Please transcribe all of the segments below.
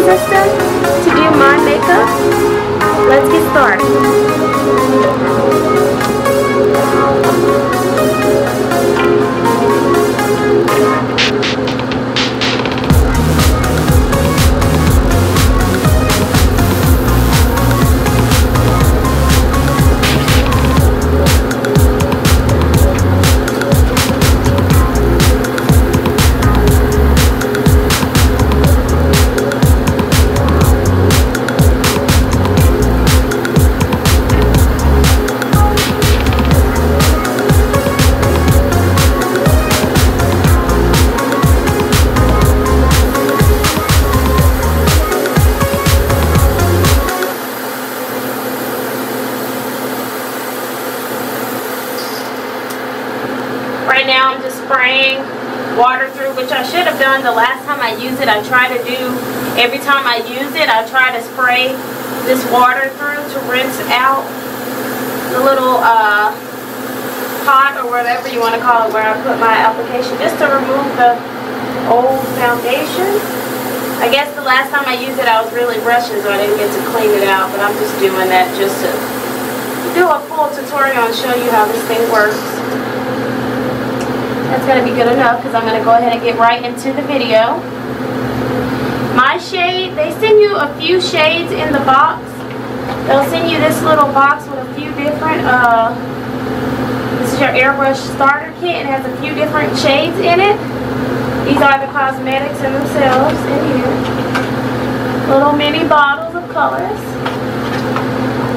system to do my makeup. Let's get started. Right now I'm just spraying water through, which I should have done the last time I used it. I try to do, every time I use it, I try to spray this water through to rinse out the little pot or whatever you want to call it where I put my application, just to remove the old foundation. I guess the last time I used it I was really rushing, so I didn't get to clean it out, but I'm just doing that just to do a full tutorial and show you how this thing works. That's going to be good enough because I'm going to go ahead and get right into the video. My shade, they send you a few shades in the box. They'll send you this little box with a few different, this is your airbrush starter kit, and it has a few different shades in it. These are the cosmetics in themselves in here. Little mini bottles of colors.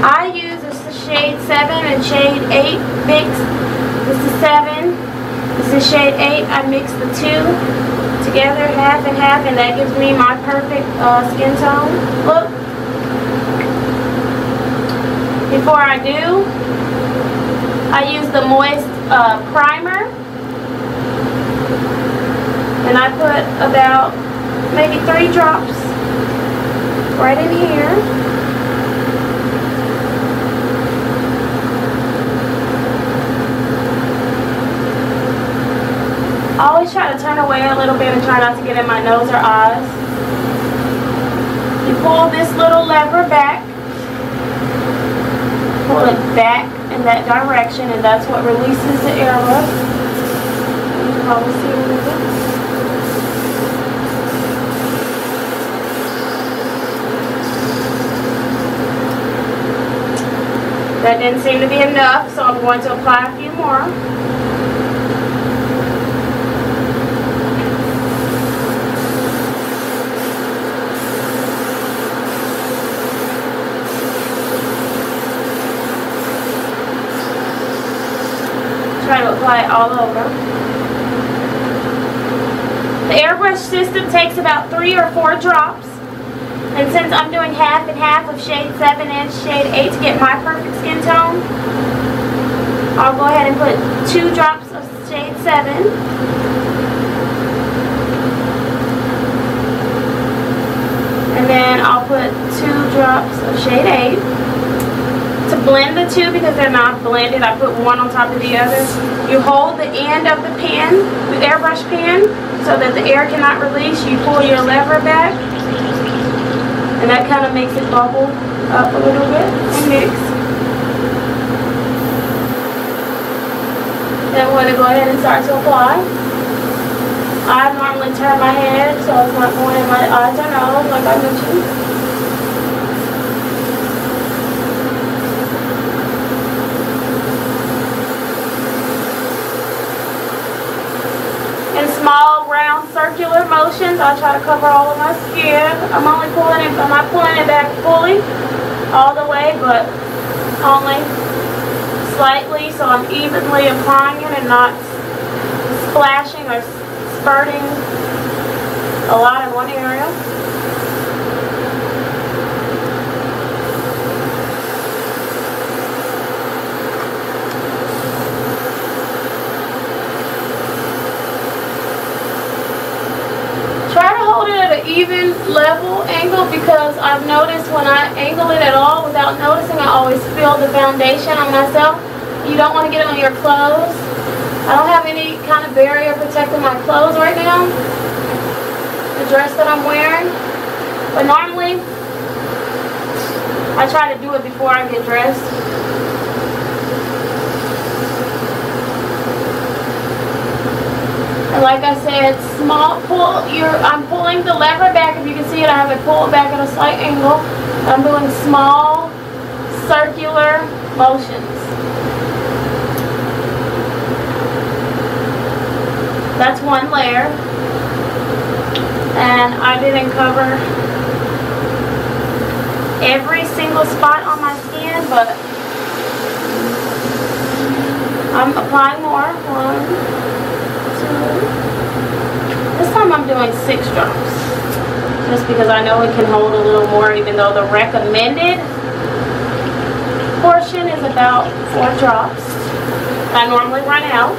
I use this is shade 7 and shade 8 mixed. This is 7. This is shade 8. I mix the two together, half and half, and that gives me my perfect skin tone look. Before I do, I use the moist primer, and I put about maybe 3 drops right in here. I always try to turn away a little bit and try not to get in my nose or eyes. You pull this little lever back, pull it back in that direction, and that's what releases the airbrush. You can probably see it a little bit. That didn't seem to be enough, so I'm going to apply a few more. Try to apply it all over. The airbrush system takes about 3 or 4 drops, and since I'm doing half and half of shade 7 and shade 8 to get my perfect skin tone, I'll go ahead and put 2 drops of shade 7, and then I'll put 2 drops of shade 8. To blend the two, because they're not blended, I put one on top of the other. You hold the end of the pen, the airbrush pen, so that the air cannot release. You pull your lever back, and that kind of makes it bubble up a little bit and mix. Then we're going to go ahead and start to apply. I normally turn my head so it's not going in my eyes or nose like I mentioned. Small, round, circular motions. I try to cover all of my skin. I'm not pulling it back fully all the way, but only slightly, so I'm evenly applying it and not splashing or spurting a lot in one area. Even level angle, because I've noticed when I angle it at all without noticing, I always feel the foundation on myself. You don't want to get it on your clothes. I don't have any kind of barrier protecting my clothes right now. The dress that I'm wearing. But normally, I try to do it before I get dressed. And like I said, I'm pulling the lever back. If you can see it, I have it pulled back at a slight angle. I'm doing small circular motions. That's one layer. And I didn't cover every single spot on my skin, but I'm applying more. 1, 2. This time I'm doing 6 drops. Just because I know it can hold a little more, even though the recommended portion is about 4 drops. I normally run out.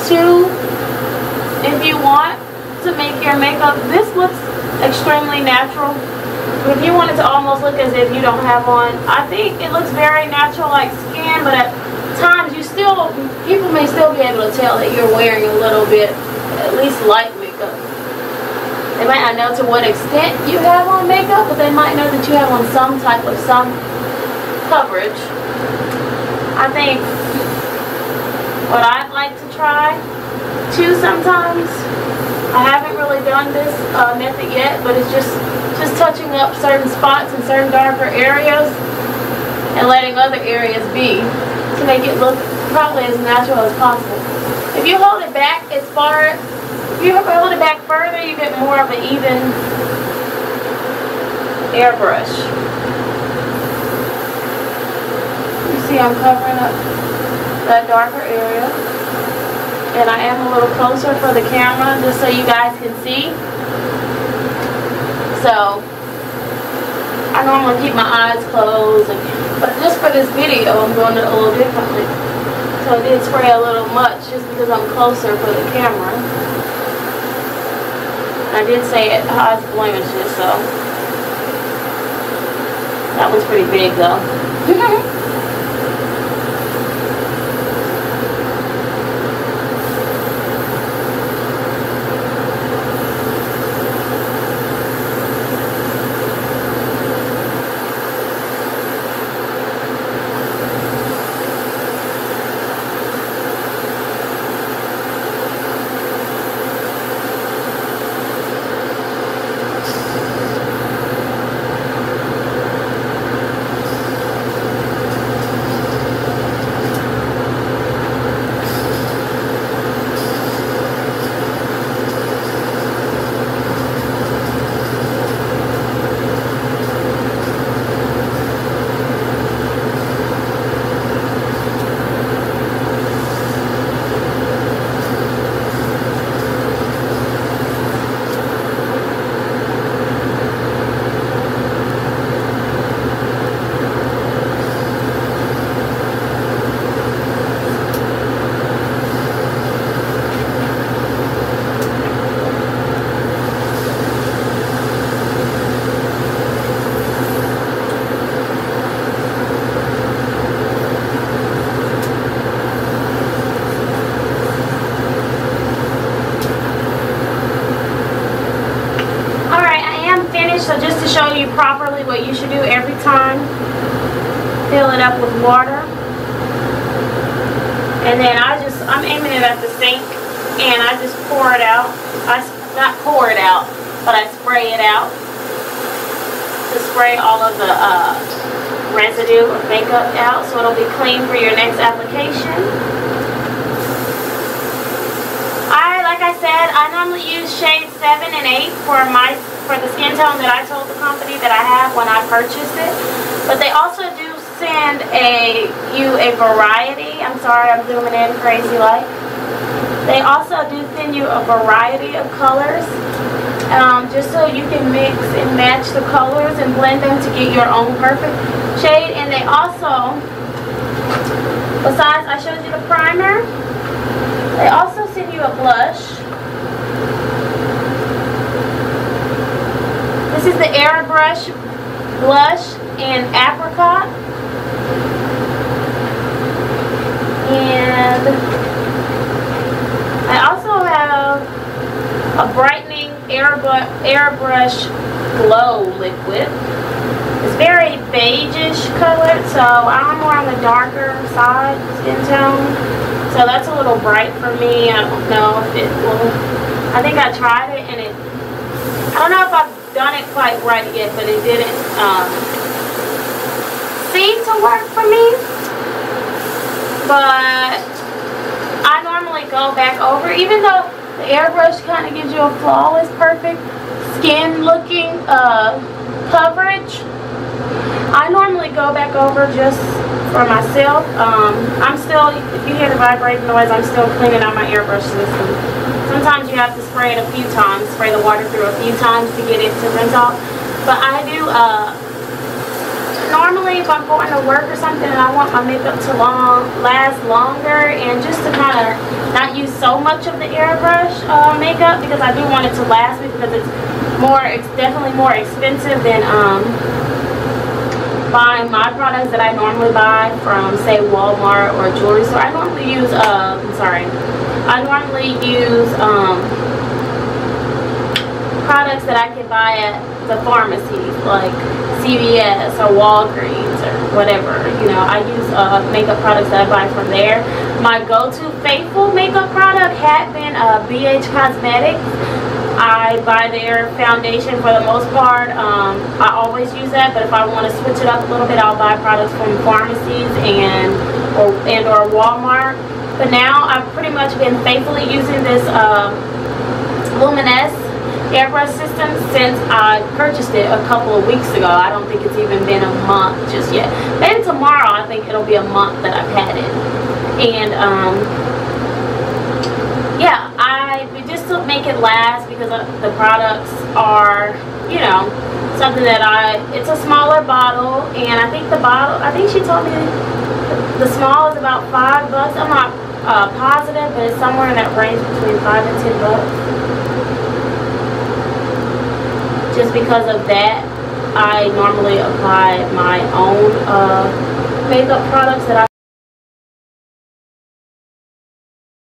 2, if you want to make your makeup, this looks extremely natural. If you want it to almost look as if you don't have on, I think it looks very natural like skin, but at times people may still be able to tell that you're wearing a little bit, at least light makeup. They might not know to what extent you have on makeup, but they might know that you have on some type of coverage. I think what I'd like to try too sometimes, I haven't really done this method yet, but it's just touching up certain spots in certain darker areas and letting other areas be to make it look probably as natural as possible. If you hold it back if you hold it back further, you get more of an even airbrush. You see I'm covering up that darker area, and I am a little closer for the camera just so you guys can see. So I normally keep my eyes closed, but just for this video I'm doing it a little differently. So I did spray a little much just because I'm closer for the camera. I did say it hides blemishes, so that one's pretty big though. So just to show you properly what you should do every time, fill it up with water, and then I'm aiming it at the sink, and I just pour it out. Not pour it out, but I spray it out to spray all of the residue of makeup out, so it'll be clean for your next application. Like I said, I normally use shades 7 and 8 for the skin tone that I told the company that I have when I purchased it. But they also do send you a variety. I'm sorry, I'm zooming in crazy like. They also do send you a variety of colors, just so you can mix and match the colors and blend them to get your own perfect shade. And they also, besides I showed you the primer, they also send you a blush. This is the Airbrush blush in apricot. And I also have a brightening airbrush glow liquid. It's very beige-ish colored, so I'm more on the darker side skin tone. So that's a little bright for me. I don't know if it will. I think I tried it and I don't know if I've done it quite right yet, but it didn't seem to work for me. But I normally go back over, even though the airbrush kind of gives you a flawless, perfect skin looking coverage. I normally go back over just for myself. I'm still, if you hear the vibrating noise, I'm still cleaning out my airbrush system. Sometimes you have to spray it a few times, spray the water through a few times to get it to rinse off. But I do, normally if I'm going to work or something and I want my makeup to last longer, and just to kind of not use so much of the airbrush makeup, because I do want it to last me, because it's definitely more expensive than buying my products that I normally buy from, say, Walmart or jewelry store. I normally use products that I can buy at the pharmacies, like CVS or Walgreens or whatever. You know, I use makeup products that I buy from there. My go-to faithful makeup product had been BH Cosmetics. I buy their foundation for the most part. I always use that, but if I want to switch it up a little bit, I'll buy products from pharmacies or Walmart. But now I've pretty much been faithfully using this Luminess airbrush system since I purchased it a couple of weeks ago. I don't think it's even been a month just yet. Maybe tomorrow I think it'll be a month that I've had it. And yeah, we just to make it last, because the products are, you know, something that it's a smaller bottle, and I think she told me the small is about $5. I'm not positive, but it's somewhere in that range between $5 and $10. Just because of that, I normally apply my own makeup products that I